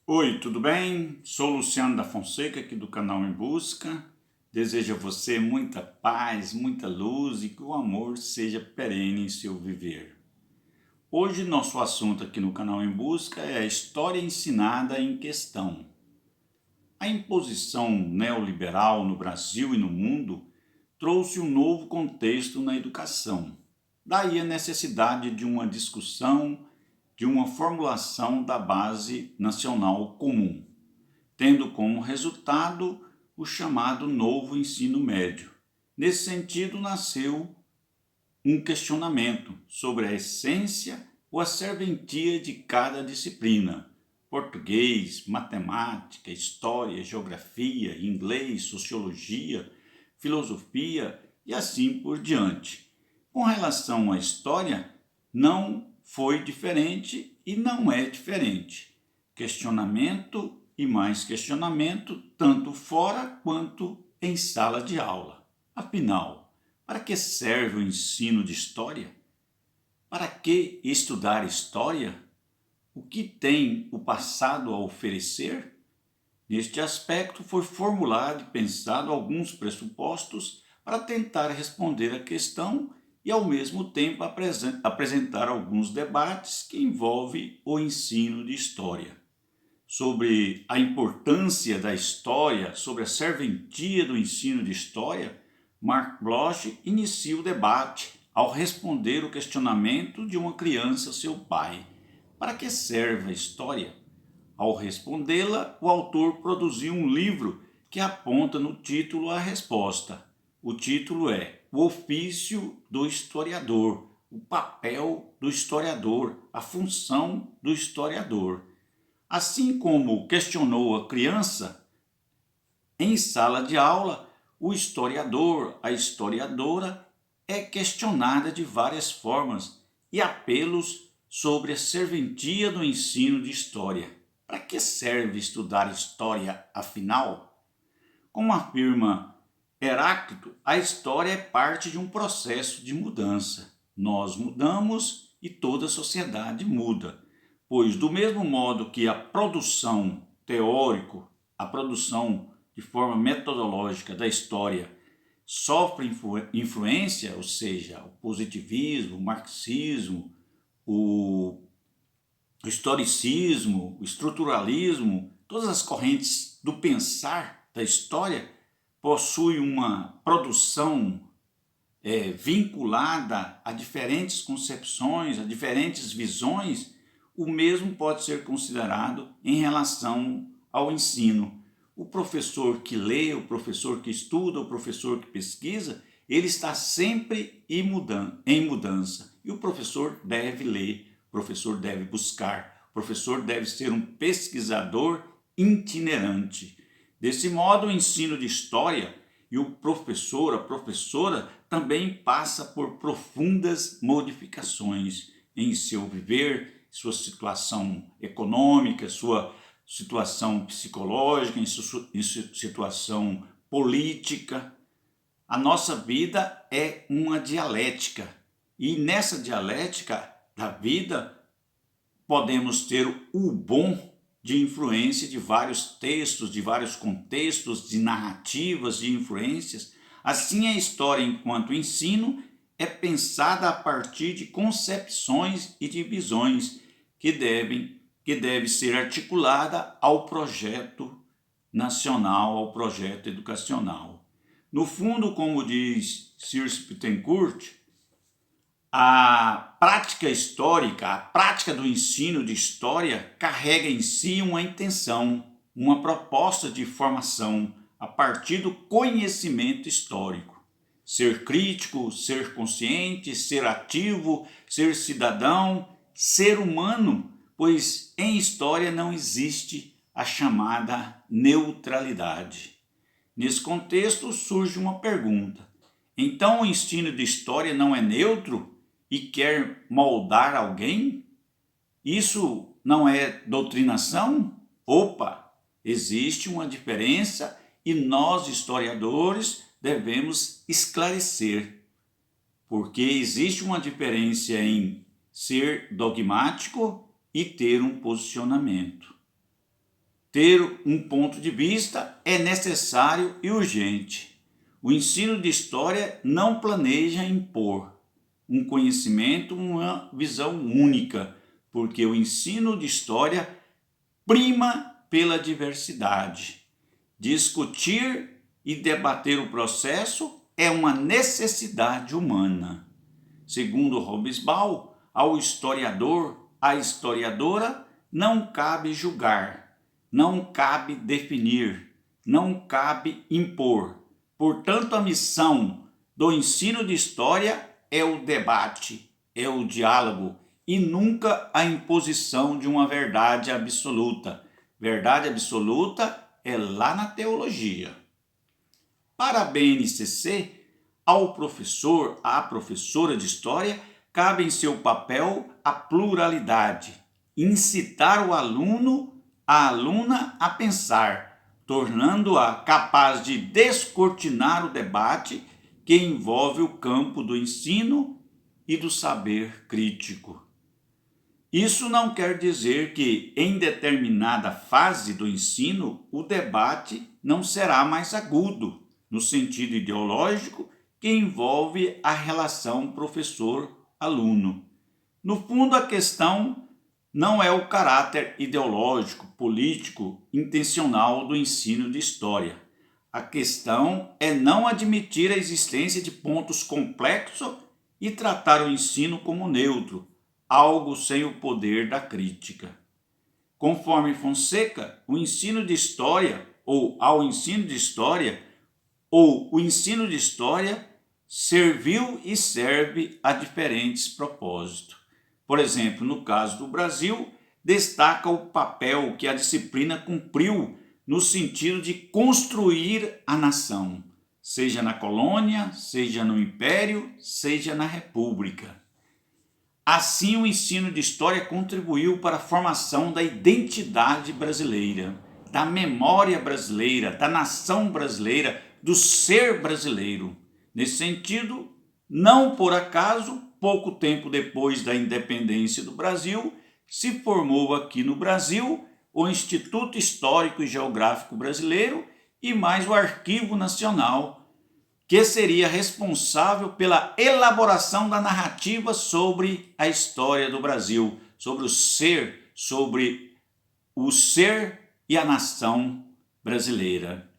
Oi, tudo bem? Sou Luciano da Fonseca, aqui do canal Em Busca. Desejo a você muita paz, muita luz e que o amor seja perene em seu viver. Hoje, nosso assunto aqui no canal Em Busca é a história ensinada em questão. A imposição neoliberal no Brasil e no mundo trouxe um novo contexto na educação. Daí a necessidade de uma discussão, de uma formulação da base nacional comum, tendo como resultado o chamado novo ensino médio. Nesse sentido, nasceu um questionamento sobre a essência ou a serventia de cada disciplina: português, matemática, história, geografia, inglês, sociologia, filosofia e assim por diante. Com relação à história, não foi diferente e não é diferente. Questionamento e mais questionamento, tanto fora quanto em sala de aula. Afinal, para que serve o ensino de história? Para que estudar história? O que tem o passado a oferecer? Neste aspecto, foi formulado e pensado alguns pressupostos para tentar responder a questão e, ao mesmo tempo, apresentar alguns debates que envolvem o ensino de história. Sobre a importância da história, sobre a serventia do ensino de história, Mark Bloch inicia o debate ao responder o questionamento de uma criança a seu pai: para que serve a história? Ao respondê-la, o autor produziu um livro que aponta no título a resposta. O título é O Ofício do Historiador, o papel do historiador, a função do historiador. Assim como questionou a criança, em sala de aula, o historiador, a historiadora é questionada de várias formas e apelos sobre a serventia do ensino de história. Para que serve estudar história, afinal? Como afirma Heráclito, a história é parte de um processo de mudança. Nós mudamos e toda a sociedade muda, pois do mesmo modo que a produção teórica, a produção de forma metodológica da história sofre influência, ou seja, o positivismo, o marxismo, o historicismo, o estruturalismo, todas as correntes do pensar da história possuem uma produção vinculada a diferentes concepções, a diferentes visões. O mesmo pode ser considerado em relação ao ensino. O professor que lê, o professor que estuda, o professor que pesquisa, ele está sempre em mudança. E o professor deve ler, o professor deve buscar, o professor deve ser um pesquisador itinerante. Desse modo, o ensino de história e o professor, a professora, também passa por profundas modificações em seu viver, sua situação econômica, sua situação psicológica, em sua situação política. A nossa vida é uma dialética e nessa dialética da vida podemos ter o bom de influência de vários textos, de vários contextos, de narrativas, de influências. Assim, a história, enquanto ensino, é pensada a partir de concepções e de visões que deve ser articulada ao projeto nacional, ao projeto educacional. No fundo, como diz Circe Pittencourt, a prática histórica, a prática do ensino de história carrega em si uma intenção, uma proposta de formação a partir do conhecimento histórico. Ser crítico, ser consciente, ser ativo, ser cidadão, ser humano, pois em história não existe a chamada neutralidade. Nesse contexto surge uma pergunta: então o ensino de história não é neutro e quer moldar alguém? Isso não é doutrinação? Opa, existe uma diferença e nós, historiadores, devemos esclarecer, porque existe uma diferença em ser dogmático e ter um posicionamento. ter um ponto de vista é necessário e urgente. O ensino de história não planeja impor um conhecimento, uma visão única, porque o ensino de história prima pela diversidade. Discutir e debater o processo é uma necessidade humana. Segundo Hobsbawm, ao historiador, à historiadora, não cabe julgar, não cabe definir, não cabe impor. Portanto, a missão do ensino de história é o debate, é o diálogo e nunca a imposição de uma verdade absoluta. Verdade absoluta é lá na teologia. Para a BNCC, ao professor, à professora de história, cabe em seu papel a pluralidade, incitar o aluno, a aluna a pensar, tornando-a capaz de descortinar o debate que envolve o campo do ensino e do saber crítico. Isso não quer dizer que, em determinada fase do ensino, o debate não será mais agudo, no sentido ideológico que envolve a relação professor-aluno. No fundo, a questão não é o caráter ideológico, político, intencional do ensino de história. A questão é não admitir a existência de pontos complexos e tratar o ensino como neutro, algo sem o poder da crítica. Conforme Fonseca, o ensino de história, ou ao ensino de história, ou o ensino de história serviu e serve a diferentes propósitos. Por exemplo, no caso do Brasil, destaca o papel que a disciplina cumpriu no sentido de construir a nação, seja na colônia, seja no império, seja na república. Assim, o ensino de história contribuiu para a formação da identidade brasileira, da memória brasileira, da nação brasileira, do ser brasileiro. Nesse sentido, não por acaso, pouco tempo depois da independência do Brasil, se formou aqui no Brasil o Instituto Histórico e Geográfico Brasileiro e mais o Arquivo Nacional, que seria responsável pela elaboração da narrativa sobre a história do Brasil, sobre o ser e a nação brasileira.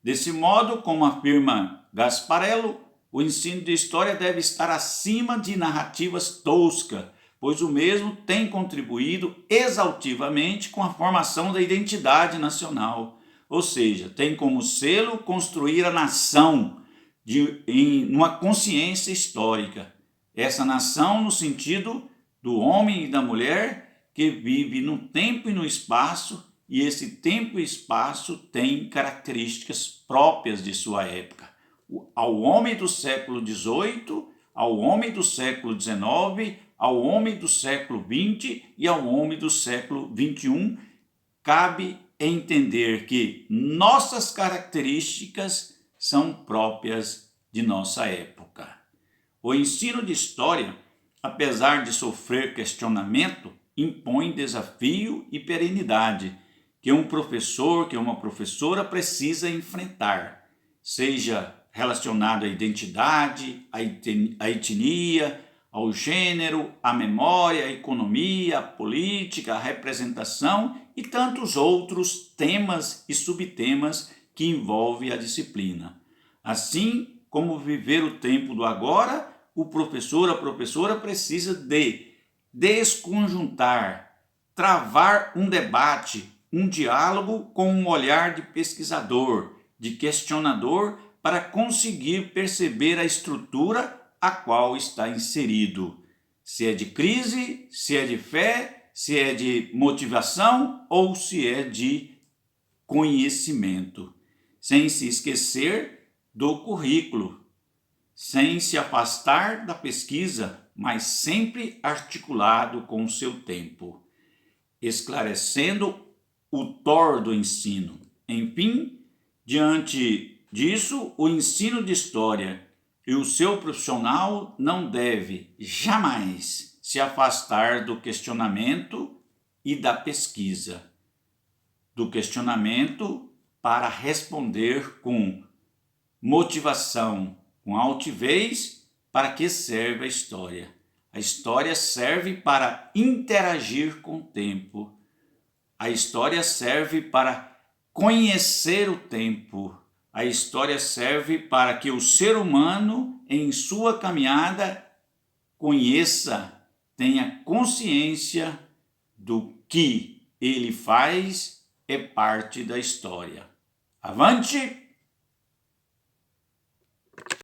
Desse modo, como afirma Gasparello, o ensino de história deve estar acima de narrativas toscas, pois o mesmo tem contribuído exaustivamente com a formação da identidade nacional, ou seja, tem como selo construir a nação numa consciência histórica. Essa nação no sentido do homem e da mulher que vive no tempo e no espaço, e esse tempo e espaço tem características próprias de sua época. Ao homem do século XVIII, ao homem do século XIX, ao homem do século XX e ao homem do século XXI, cabe entender que nossas características são próprias de nossa época. O ensino de história, apesar de sofrer questionamento, impõe desafio e perenidade que um professor, que uma professora precisa enfrentar, seja relacionado à identidade, à etnia, ao gênero, à memória, à economia, à política, à representação e tantos outros temas e subtemas que envolve a disciplina. Assim como viver o tempo do agora, o professor, a professora precisa de desconjuntar, travar um debate, um diálogo com um olhar de pesquisador, de questionador, para conseguir perceber a estrutura a qual está inserido. Se é de crise, se é de fé, se é de motivação ou se é de conhecimento. Sem se esquecer do currículo, sem se afastar da pesquisa, mas sempre articulado com o seu tempo, esclarecendo o tor do ensino. Enfim, diante disso, o ensino de história e o seu profissional não deve jamais se afastar do questionamento e da pesquisa. do questionamento para responder com motivação, com altivez. Para que serve a história? A história serve para interagir com o tempo. A história serve para conhecer o tempo. A história serve para que o ser humano, em sua caminhada, conheça, tenha consciência do que ele faz é parte da história. Avante!